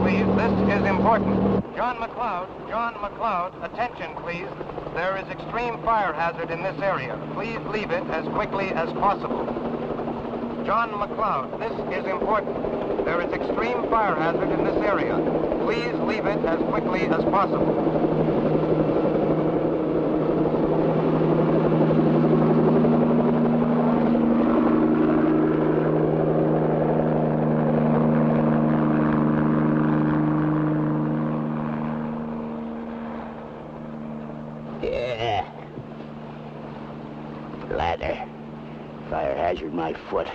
please. This is important. John McLeod, attention, please. There is extreme fire hazard in this area. Please leave it as quickly as possible. John McLeod, this is important. There is extreme fire hazard in this area. Please leave it as quickly as possible. Ladder. Fire hazard my foot.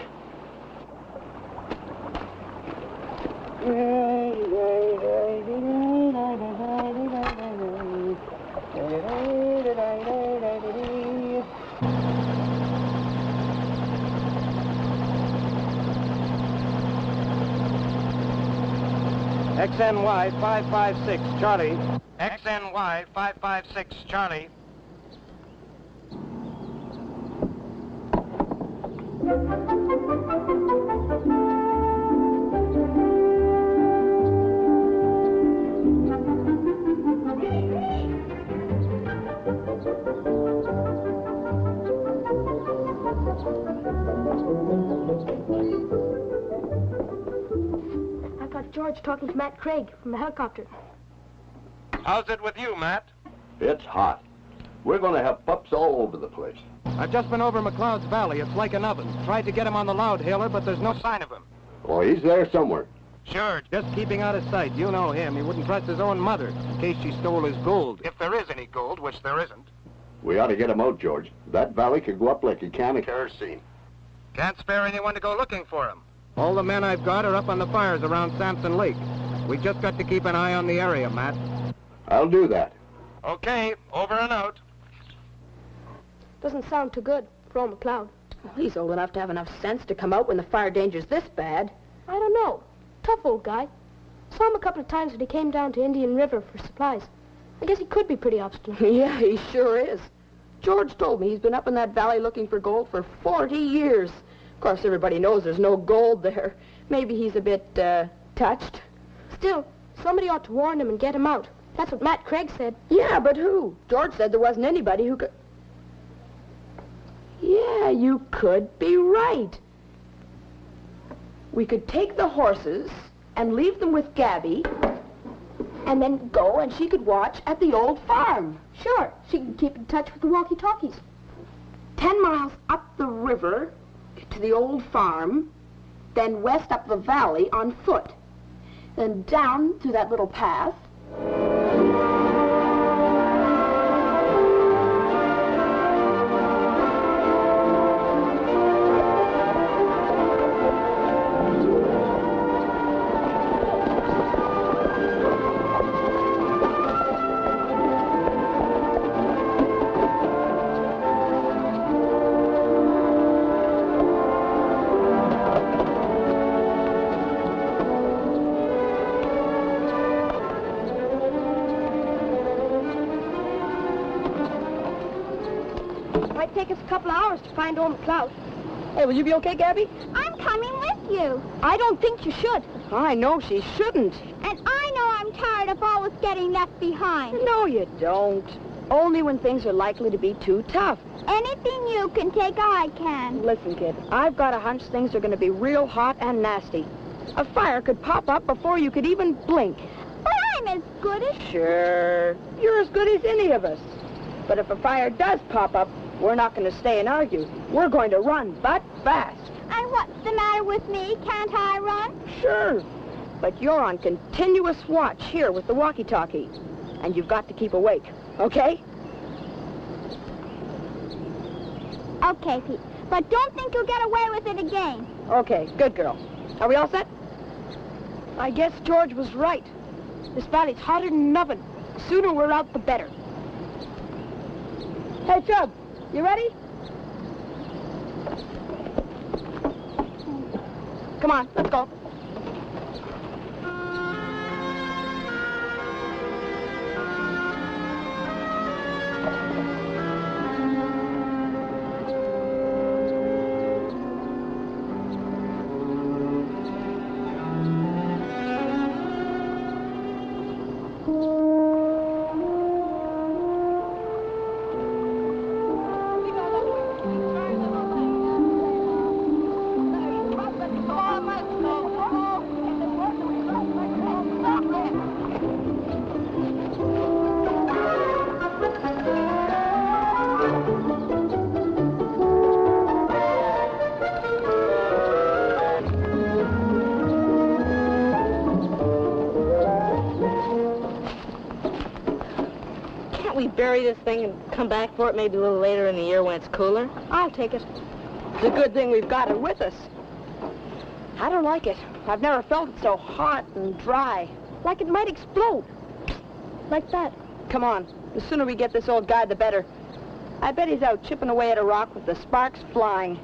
XNY 556 Charlie. XNY 556 Charlie. I got George talking to Matt Craig from the helicopter. How's it with you, Matt? It's hot. We're going to have pups all over the place. I've just been over McLeod's Valley. It's like an oven. Tried to get him on the loud hailer, but there's no sign of him. Oh, he's there somewhere. Sure, just keeping out of sight. You know him. He wouldn't trust his own mother in case she stole his gold. If there is any gold, which there isn't. We ought to get him out, George. That valley could go up like a can of kerosene. Can't spare anyone to go looking for him. All the men I've got are up on the fires around Sampson Lake. We just got to keep an eye on the area, Matt. I'll do that. Okay, over and out. Doesn't sound too good for old McLeod. Well, he's old enough to have enough sense to come out when the fire danger's this bad. I don't know. Tough old guy. Saw him a couple of times when he came down to Indian River for supplies. I guess he could be pretty obstinate. Yeah, he sure is. George told me he's been up in that valley looking for gold for 40 years. Of course, everybody knows there's no gold there. Maybe he's a bit, touched. Still, somebody ought to warn him and get him out. That's what Matt Craig said. Yeah, but who? George said there wasn't anybody who could... Yeah, you could be right. We could take the horses and leave them with Gabby, and then go and she could watch at the old farm. Sure, she can keep in touch with the walkie-talkies. 10 miles up the river to the old farm, then west up the valley on foot, then down through that little path. Might take us a couple of hours to find old McLeod. Hey, will you be okay, Gabby? I'm coming with you. I don't think you should. I know she shouldn't. And I know I'm tired of always getting left behind. No, you don't. Only when things are likely to be too tough. Anything you can take, I can. Listen, kid, I've got a hunch things are going to be real hot and nasty. A fire could pop up before you could even blink. But I'm as good as... Sure, you're as good as any of us. But if a fire does pop up, we're not going to stay and argue. We're going to run, but fast. And what's the matter with me? Can't I run? Sure, but you're on continuous watch here with the walkie-talkie. And you've got to keep awake, okay? Okay, Pete. But don't think you'll get away with it again. Okay, good girl. Are we all set? I guess George was right. This valley's hotter than an oven. The sooner we're out, the better. Hey, Chub, you ready? Come on, let's go. Can't we bury this thing and come back for it maybe a little later in the year when it's cooler? I'll take it. It's a good thing we've got it with us. I don't like it. I've never felt it so hot and dry. Like it might explode. Like that. Come on. The sooner we get this old guy, the better. I bet he's out chipping away at a rock with the sparks flying.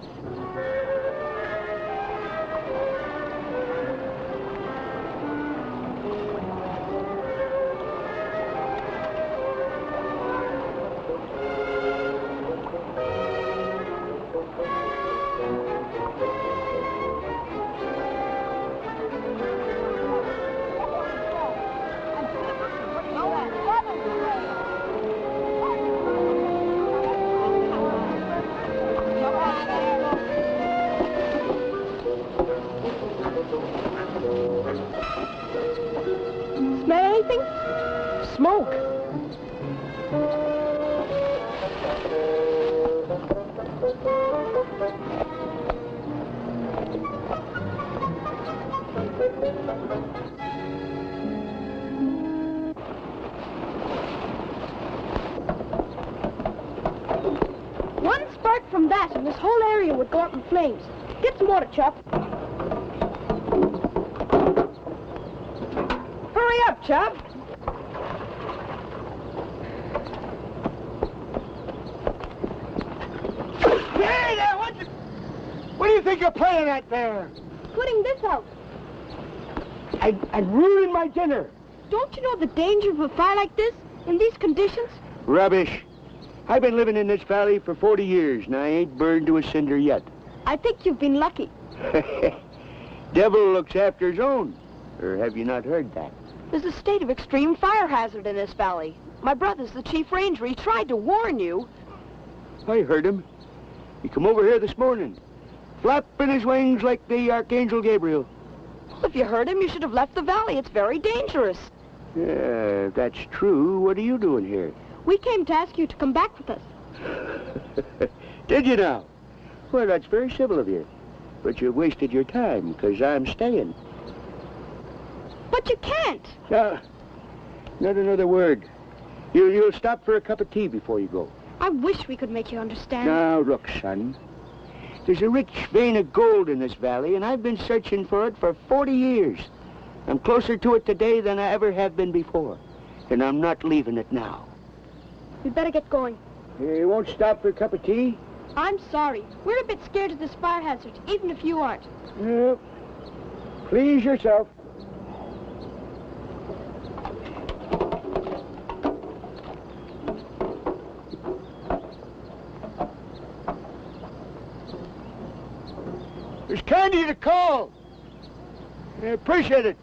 Smell anything? Smoke. One spark from that and this whole area would go up in flames. Get some water, Chop. Hurry up, Chop. Hey there, what do you think you're playing at there? Putting this out. I'd ruin my dinner. Don't you know the danger of a fire like this in these conditions? Rubbish. I've been living in this valley for 40 years, and I ain't burned to a cinder yet. I think you've been lucky. Devil looks after his own. Or have you not heard that? There's a state of extreme fire hazard in this valley. My brother's the chief ranger. He tried to warn you. I heard him. He come over here this morning, flapping his wings like the Archangel Gabriel. Well, if you heard him, you should have left the valley. It's very dangerous. Yeah, if that's true, what are you doing here? We came to ask you to come back with us. Did you now? Well, that's very civil of you. But you wasted your time, because I'm staying. But you can't. Now, not another word. You'll stop for a cup of tea before you go. I wish we could make you understand. Now, look, son. There's a rich vein of gold in this valley, and I've been searching for it for 40 years. I'm closer to it today than I ever have been before. And I'm not leaving it now. We'd better get going. You won't stop for a cup of tea? I'm sorry. We're a bit scared of this fire hazard, even if you aren't. No. Please yourself. It's kind of you to call. I appreciate it.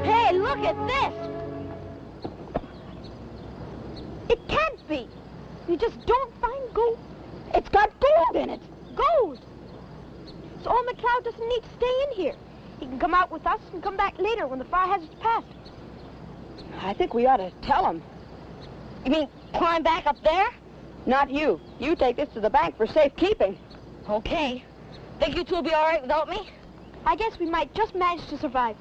Hey, look at this! It can't be. You just don't find gold. It's got gold in it. Gold! So old McLeod doesn't need to stay in here. He can come out with us and come back later when the fire hazard's passed. I think we ought to tell him. You mean climb back up there? Not you. You take this to the bank for safekeeping. Okay. Think you two will be all right without me? I guess we might just manage to survive.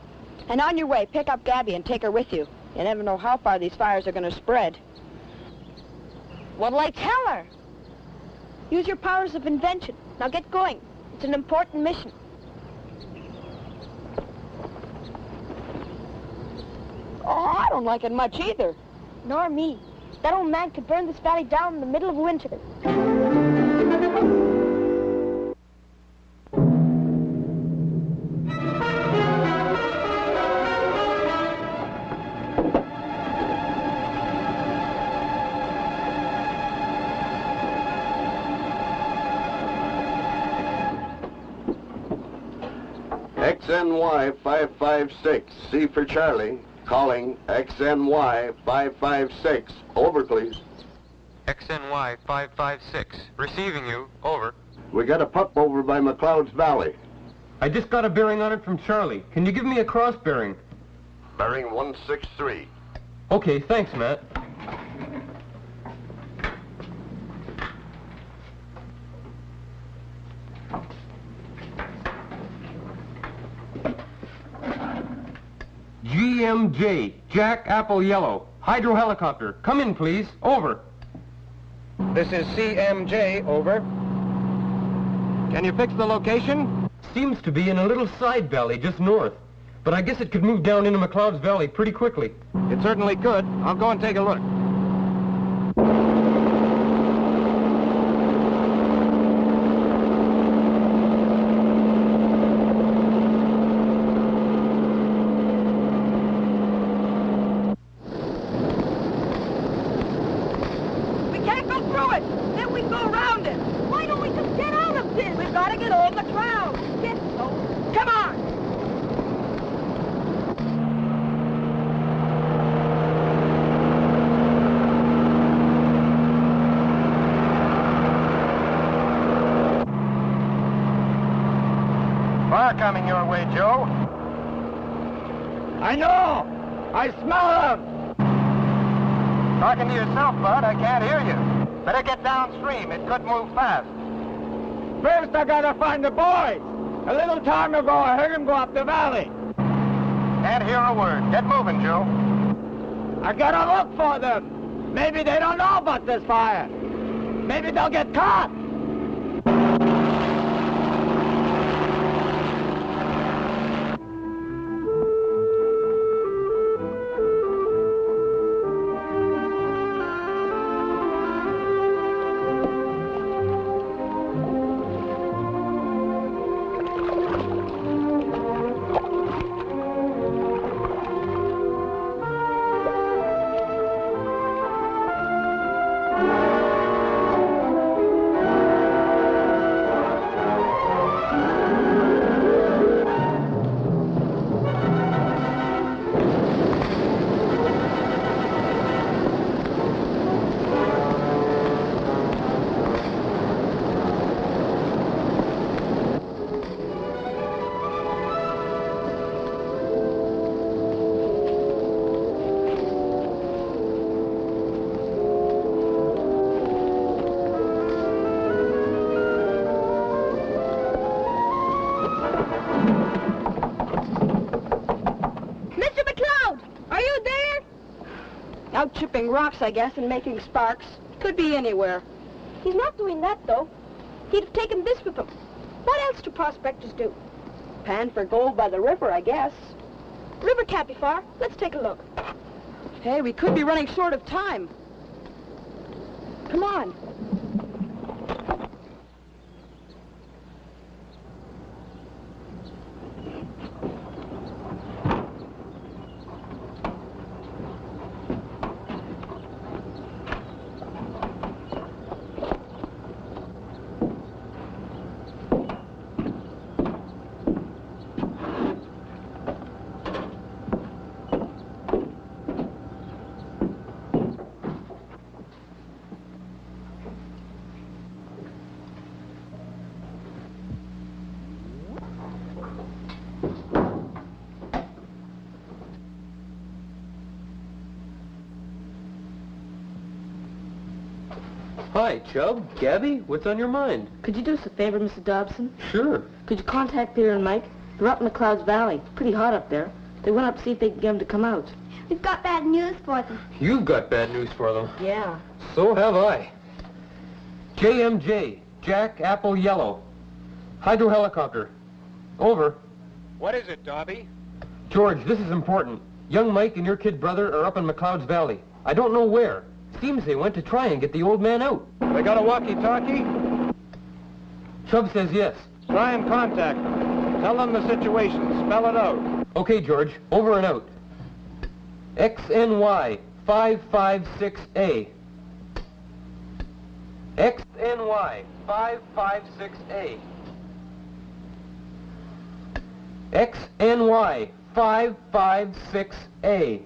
And on your way, pick up Gabby and take her with you. You never know how far these fires are going to spread. What'll I tell her? Use your powers of invention. Now get going. It's an important mission. Oh, I don't like it much either. Nor me. That old man could burn this valley down in the middle of winter. XNY 556, C for Charlie. Calling XNY 556. Over, please. XNY 556. Receiving you. Over. We got a pup over by McLeod's Valley. I just got a bearing on it from Charlie. Can you give me a cross bearing? Bearing 163. Okay, thanks, Matt. GMJ, Jack Apple Yellow. Hydro helicopter. Come in, please. Over. This is CMJ, over. Can you fix the location? Seems to be in a little side valley just north. But I guess it could move down into McLeod's Valley pretty quickly. It certainly could. I'll go and take a look. We can't go through it. Then we go around it. Why don't we just get out of this? We've got to get over the clouds. Get so. Come on. Fire coming your way, Joe. I know! I smell them! Talking to yourself, Bud. I can't hear you. Better get downstream. It could move fast. First, I gotta find the boys. A little time ago, I heard them go up the valley. Can't hear a word. Get moving, Joe. I gotta look for them. Maybe they don't know about this fire. Maybe they'll get caught. Out chipping rocks, I guess, and making sparks. Could be anywhere. He's not doing that, though. He'd have taken this with him. What else do prospectors do? Pan for gold by the river, I guess. River can't be far. Let's take a look. Hey, we could be running short of time. Come on. Hi, Chubb. Gabby, what's on your mind? Could you do us a favor, Mr. Dobson? Sure. Could you contact Peter and Mike? They're up in McLeod's Valley. Pretty hot up there. They went up to see if they could get them to come out. We've got bad news for them. You've got bad news for them. Yeah. So have I. JMJ, Jack Apple Yellow. Hydro helicopter. Over. What is it, Dobby? George, this is important. Young Mike and your kid brother are up in McLeod's Valley. I don't know where. Seems they went to try and get the old man out. They got a walkie-talkie? Chubb says yes. Try and contact them. Tell them the situation. Spell it out. Okay, George. Over and out. XNY 556A. XNY 556A. XNY 1556A.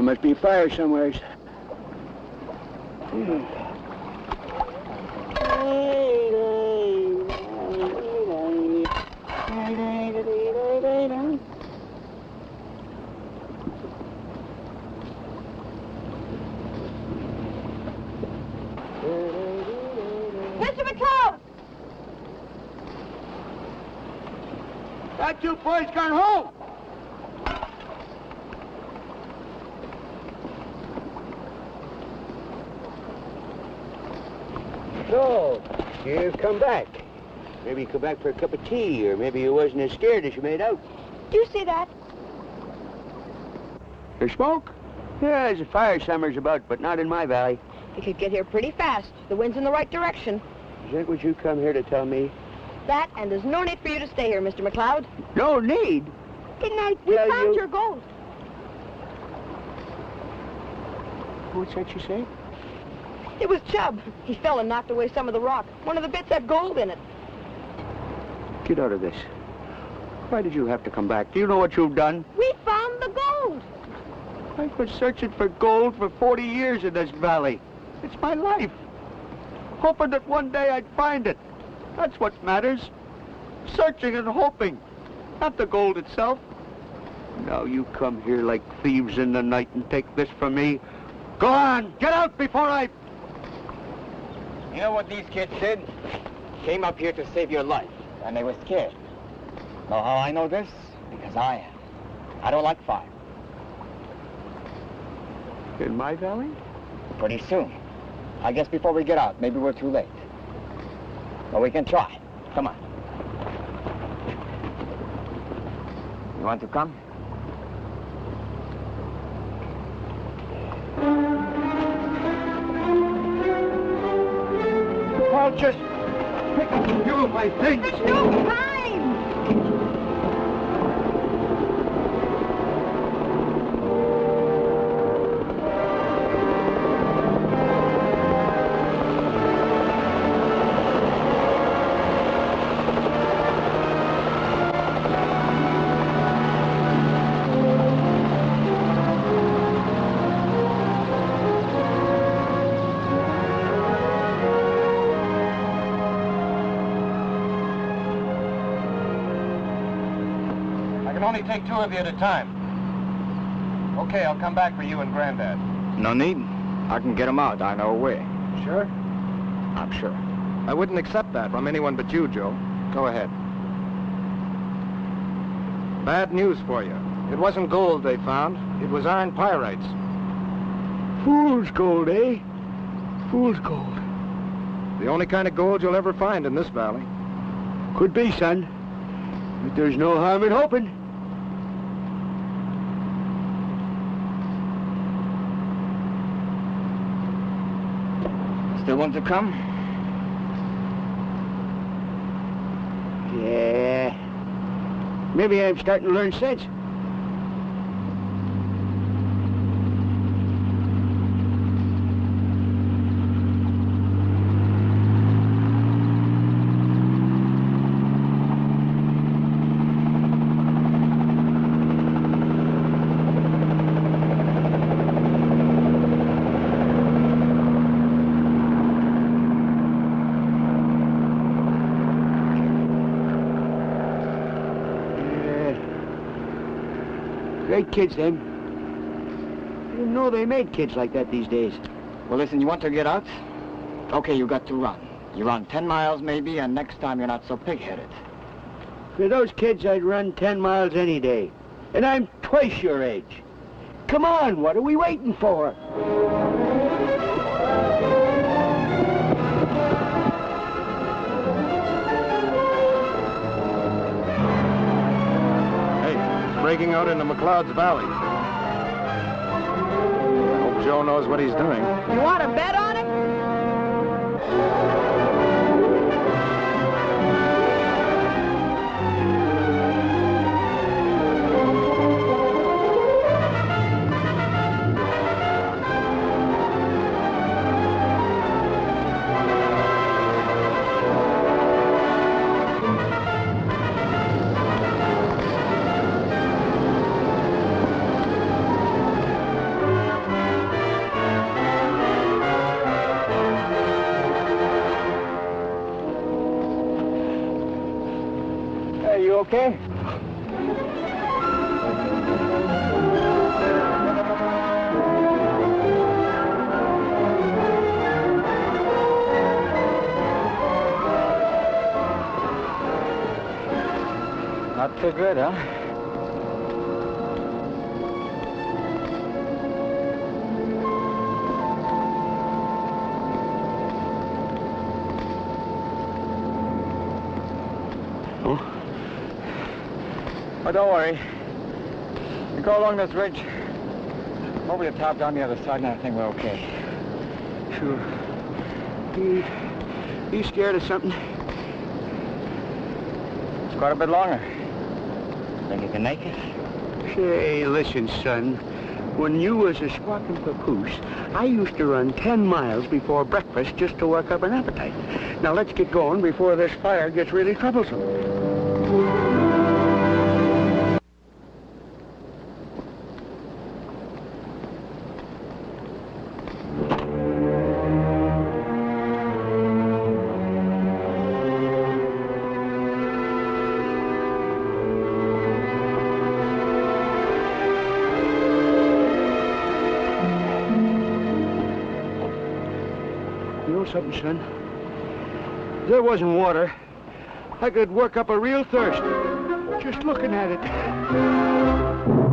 Must be fire somewhere. Mr. McCloud! That you boys gone home? So, you've come back. Maybe you come back for a cup of tea, or maybe you wasn't as scared as you made out. Do you see that? There's smoke? Yeah, there's a fire somewhere's about, but not in my valley. He could get here pretty fast. The wind's in the right direction. Is that what you come here to tell me? That, and there's no need for you to stay here, Mr. McCloud. No need? Didn't I We found your gold. What's that you say? It was Chubb. He fell and knocked away some of the rock. One of the bits had gold in it. Get out of this. Why did you have to come back? Do you know what you've done? We found the gold. I've been searching for gold for 40 years in this valley. It's my life. Hoping that one day I'd find it. That's what matters. Searching and hoping. Not the gold itself. Now you come here like thieves in the night and take this from me. Go on, get out before I... You know what these kids did? Came up here to save your life, and they were scared. Know how I know this? Because I am. I don't like fire. In my valley? Pretty soon. I guess before we get out, maybe we're too late. But we can try. Come on. You want to come? I'll just pick you my things. There's no time. Only take 2 of you at a time. Okay, I'll come back for you and Granddad. No need. I can get them out. I know a way. Sure? I'm sure. I wouldn't accept that from anyone but you, Joe. Go ahead. Bad news for you. It wasn't gold they found. It was iron pyrites. Fool's gold, eh? Fool's gold. The only kind of gold you'll ever find in this valley. Could be, son. But there's no harm in hoping. Still want to come? Yeah. Maybe I'm starting to learn sense. Great kids, them. I didn't know they made kids like that these days. Well, listen, you want to get out? Okay, you got to run. You run 10 miles maybe, and next time you're not so pig-headed. For those kids, I'd run 10 miles any day. And I'm twice your age. Come on, what are we waiting for? Breaking out into McCloud's Valley. I hope Joe knows what he's doing. You want to bet on it? You okay? Not too good, huh? Oh, don't worry. We go along this ridge, over the top, down the other side, and I think we're okay. Sure. You scared of something? It's quite a bit longer. Think you can make it? Say, listen, son. When you was a squawking papoose, I used to run 10 miles before breakfast just to work up an appetite. Now let's get going before this fire gets really troublesome. You know something, son? If there wasn't water, I could work up a real thirst just looking at it.